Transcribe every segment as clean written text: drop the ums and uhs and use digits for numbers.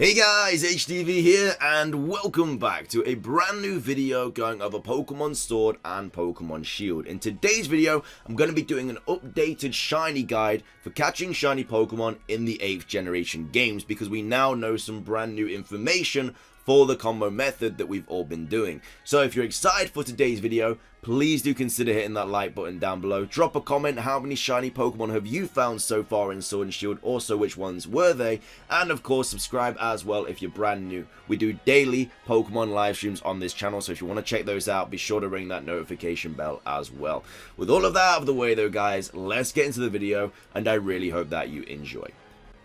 Hey guys, HDvee here, and welcome back to a brand new video going over Pokemon Sword and Pokemon Shield. In today's video, I'm going to be doing an updated shiny guide for catching shiny Pokemon in the 8th generation games, because we now know some brand new information for the combo method that we've all been doing. So if you're excited for today's video, please do consider hitting that like button down below. Drop a comment, how many shiny Pokemon have you found so far in Sword and Shield, also which ones were they, and of course subscribe as well if you're brand new. We do daily Pokemon live streams on this channel, so if you want to check those out, be sure to ring that notification bell as well. With all of that out of the way though guys, let's get into the video, and I really hope that you enjoy.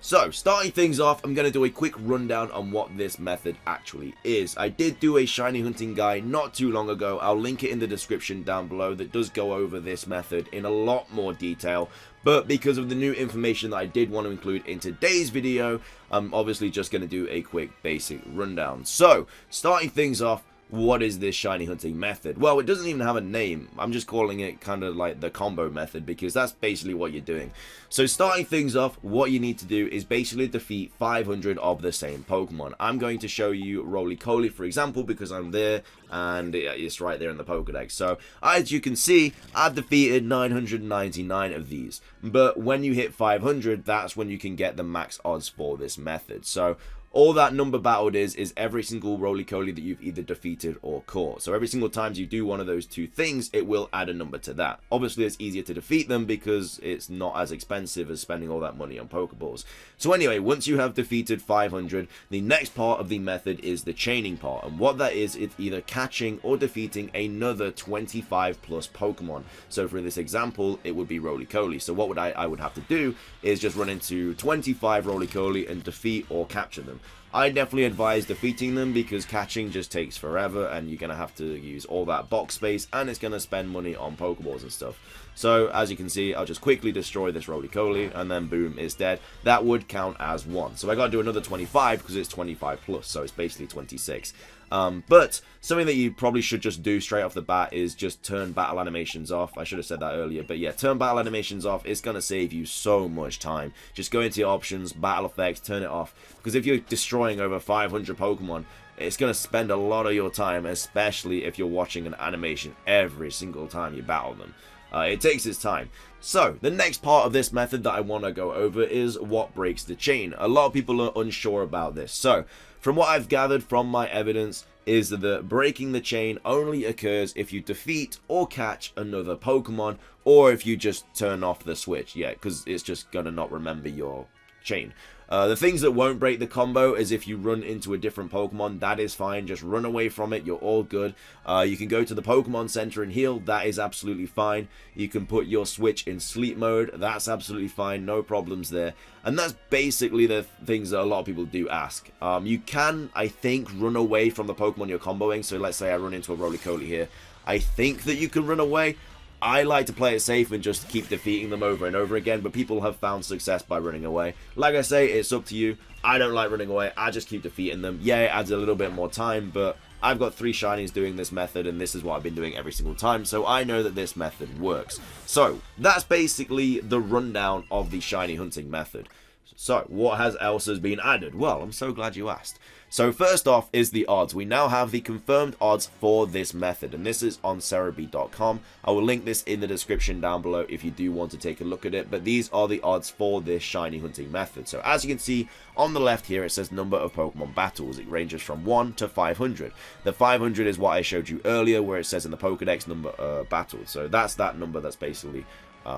So, starting things off, I'm going to do a quick rundown on what this method actually is. I did do a shiny hunting guide not too long ago. I'll link it in the description down below that does go over this method in a lot more detail. But because of the new information that I did want to include in today's video, I'm obviously just going to do a quick basic rundown. So, starting things off, what is this shiny hunting method? Well, it doesn't even have a name. I'm just calling it kind of like the combo method, because that's basically what you're doing. So starting things off, what you need to do is basically defeat 500 of the same Pokemon. I'm going to show you Roly-Coly, for example, because I'm there and it's right there in the Pokedex. So as you can see, I've defeated 999 of these. But when you hit 500, that's when you can get the max odds for this method. So all that number battled is every single Roly-Coly that you've either defeated or caught. So every single time you do one of those two things, it will add a number to that. Obviously, it's easier to defeat them because it's not as expensive as spending all that money on Pokeballs. So anyway, once you have defeated 500, the next part of the method is the chaining part. And what that is, it's either catching or defeating another 25 plus Pokemon. So for this example, it would be Roly-Coly. So what would I would have to do is just run into 25 Roly-Coly and defeat or capture them. I definitely advise defeating them because catching just takes forever and you're going to have to use all that box space and it's going to spend money on Pokeballs and stuff. So as you can see, I'll just quickly destroy this Roly-Coly and then boom, it's dead. That would count as one. So I got to do another 25 because it's 25 plus, so it's basically 26. But something that you probably should just do straight off the bat is just turn battle animations off. I should have said that earlier, but yeah, turn battle animations off. It's going to save you so much time. Just go into your options, battle effects, turn it off, because if you're destroying over 500 Pokemon, it's going to spend a lot of your time, especially if you're watching an animation every single time you battle them. It takes its time. So, the next part of this method that I want to go over is what breaks the chain. A lot of people are unsure about this. So, from what I've gathered from my evidence, is that breaking the chain only occurs if you defeat or catch another Pokemon, or if you just turn off the switch. Yeah, because it's just going to not remember your chain. The things that won't break the combo is if you run into a different Pokemon. That is fine, just run away from it, you're all good. You can go to the Pokemon Center and heal, that is absolutely fine. You can put your switch in sleep mode, that's absolutely fine, no problems there. And that's basically the things that a lot of people do ask. You can, I think, run away from the Pokemon you're comboing. So let's say I run into a Roly-Coly here. I think that you can run away. I like to play it safe and just keep defeating them over and over again, but people have found success by running away. Like I say, it's up to you. I don't like running away, I just keep defeating them. Yeah, it adds a little bit more time, but I've got 3 shinies doing this method, and this is what I've been doing every single time, so I know that this method works. So, that's basically the rundown of the shiny hunting method. So, what else has been added? Well, I'm so glad you asked. So first off is the odds. We now have the confirmed odds for this method, and this is on Cerebi.com. I will link this in the description down below if you do want to take a look at it, but these are the odds for this shiny hunting method. So as you can see on the left here, it says number of Pokemon battles. It ranges from 1 to 500. The 500 is what I showed you earlier, where it says in the Pokedex number battled. So that's that number, that's basically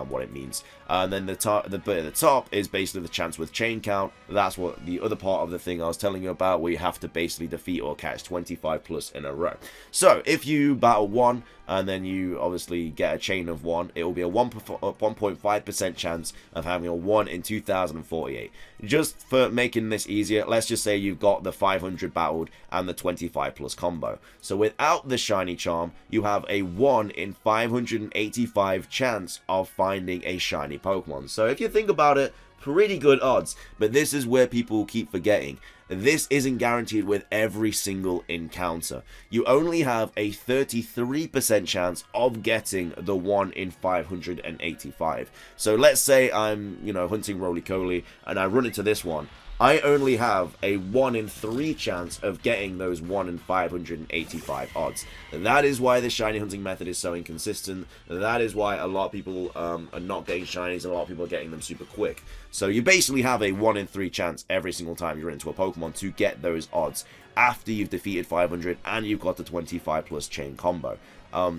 what it means. And then the bit at the top is basically the chance with chain count. That's what the other part of the thing I was telling you about, where you have to basically defeat or catch 25 plus in a row. So if you battle 1 and then you obviously get a chain of 1, it will be a 1.5% chance of having a 1 in 2048. Just for making this easier, let's just say you've got the 500 battled and the 25 plus combo. So without the shiny charm, you have a 1 in 585 chance of finding a shiny Pokemon. So if you think about it, pretty good odds, but this is where people keep forgetting. This isn't guaranteed with every single encounter. You only have a 33% chance of getting the 1 in 585. So let's say I'm, hunting Roly-Coly and I run into this one. I only have a 1 in 3 chance of getting those 1 in 585 odds. That is why the shiny hunting method is so inconsistent. That is why a lot of people are not getting shinies and a lot of people are getting them super quick. So you basically have a 1 in 3 chance every single time you're into a Pokemon to get those odds after you've defeated 500 and you've got the 25 plus chain combo.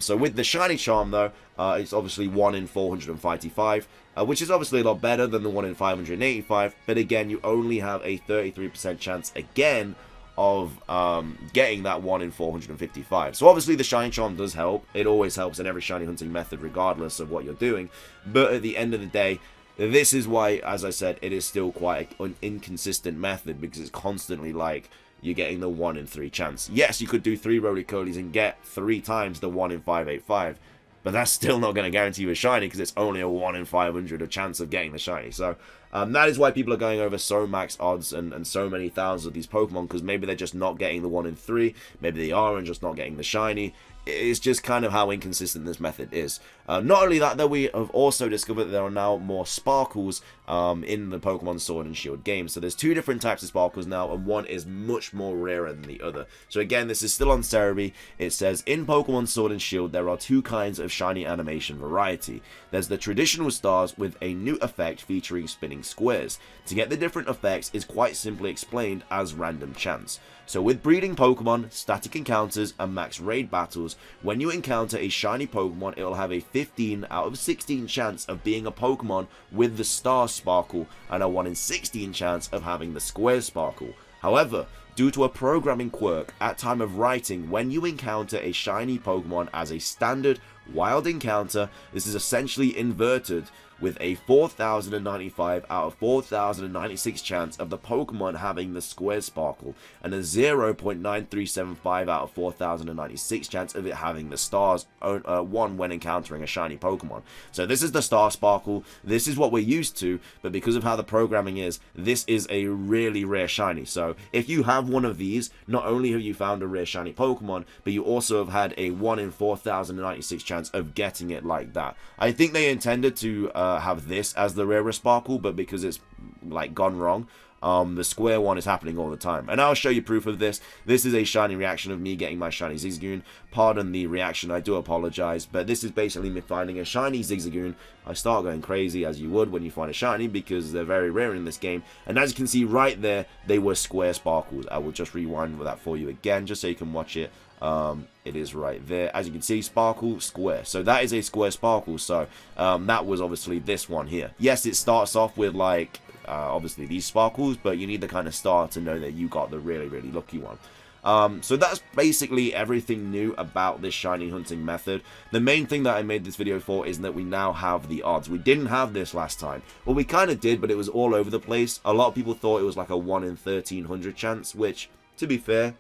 So with the shiny charm though, it's obviously 1 in 455, which is obviously a lot better than the 1 in 585, but again, you only have a 33% chance again of getting that 1 in 455. So obviously the shiny charm does help. It always helps in every shiny hunting method regardless of what you're doing, but at the end of the day, this is why, as I said, it is still quite an inconsistent method, because it's constantly like you're getting the 1 in 3 chance. Yes, you could do 3 roly-colies and get 3 times the 1 in 585, but that's still not going to guarantee you a shiny, because it's only a 1 in 500 a chance of getting the shiny. So that is why people are going over so max odds and so many thousands of these Pokemon, because maybe they're just not getting the 1 in 3, maybe they are and just not getting the shiny. It's just kind of how inconsistent this method is. Not only that, though, we have also discovered that there are now more sparkles in the Pokemon Sword and Shield game. So there's 2 different types of sparkles now, and one is much more rarer than the other. So again, this is still on Cerebi. It says, in Pokemon Sword and Shield, there are 2 kinds of shiny animation variety. There's the traditional stars with a new effect featuring spinning squares. To get the different effects is quite simply explained as random chance. So with breeding Pokemon, static encounters, and max raid battles, when you encounter a shiny Pokemon, it will have a 15 out of 16 chance of being a Pokemon with the star sparkle, and a 1 in 16 chance of having the square sparkle. However, due to a programming quirk, at time of writing, when you encounter a shiny Pokemon as a standard wild encounter, this is essentially inverted, with a 4,095 out of 4,096 chance of the Pokemon having the square sparkle, and a 0.9375 out of 4,096 chance of it having the stars one when encountering a shiny Pokemon. So this is the star sparkle, this is what we're used to, but because of how the programming is, this is a really rare shiny. So if you have one of these, not only have you found a rare shiny Pokemon, but you also have had a 1 in 4,096 chance of getting it like that. I think they intended to have this as the rarest sparkle, but because it's like gone wrong, the square one is happening all the time. And I'll show you proof of this. This is a shiny reaction of me getting my shiny Zigzagoon. Pardon the reaction, I do apologize, but this is basically me finding a shiny Zigzagoon. I start going crazy, as you would when you find a shiny, because they're very rare in this game. And as you can see right there, they were square sparkles. I will just rewind that for you again, just so you can watch it. It is right there, as you can see, sparkle square. So that is a square sparkle. So that was obviously this one here. Yes, it starts off with like obviously these sparkles, but you need the kind of star to know that you got the really lucky one. So that's basically everything new about this shiny hunting method. The main thing that I made this video for is that we now have the odds. We didn't have this last time. Well, we kind of did, but it was all over the place. A lot of people thought it was like a 1 in 1,300 chance, which, to be fair,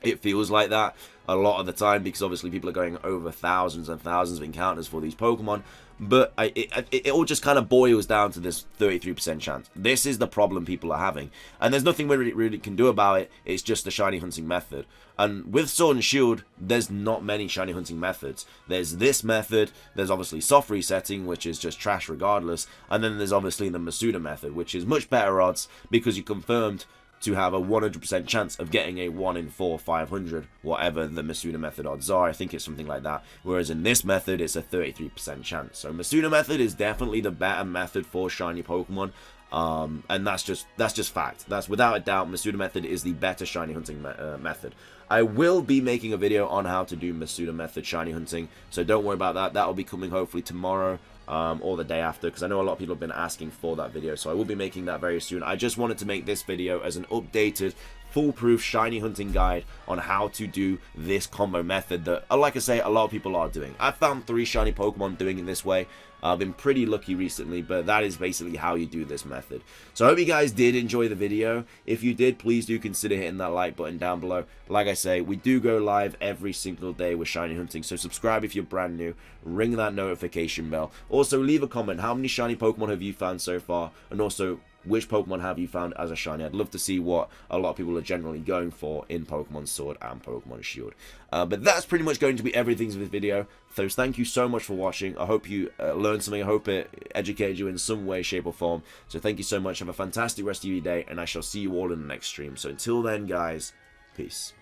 it feels like that a lot of the time, because obviously people are going over thousands and thousands of encounters for these Pokemon. But it all just kind of boils down to this 33% chance. This is the problem people are having. And there's nothing we really can do about it. It's just the shiny hunting method. And with Sword and Shield, there's not many shiny hunting methods. There's this method. There's obviously soft resetting, which is just trash regardless. And then there's obviously the Masuda method, which is much better odds because you confirmed to have a 100% chance of getting a 1 in 4,500, whatever the Masuda method odds are. I think it's something like that. Whereas in this method, it's a 33% chance. So Masuda method is definitely the better method for shiny Pokemon. And that's just fact. That's without a doubt, Masuda method is the better shiny hunting method. I will be making a video on how to do Masuda method shiny hunting, so don't worry about that. That will be coming hopefully tomorrow. Or the day after, because I know a lot of people have been asking for that video, so I will be making that very soon. I just wanted to make this video as an updated, foolproof shiny hunting guide on how to do this combo method that, like I say, a lot of people are doing. I've found 3 shiny Pokemon doing it this way. I've been pretty lucky recently, but that is basically how you do this method. So I hope you guys did enjoy the video. If you did, please do consider hitting that like button down below. Like I say, we do go live every single day with shiny hunting, so subscribe if you're brand new, ring that notification bell. Also, leave a comment. How many shiny Pokemon have you found so far? And also, which Pokemon have you found as a shiny. I'd love to see what a lot of people are generally going for in Pokemon Sword and Pokemon Shield. But that's pretty much going to be everything for this video. So thank you so much for watching. I hope you learned something. I hope it educated you in some way, shape, or form. So thank you so much. Have a fantastic rest of your day, and I shall see you all in the next stream. So until then, guys, peace.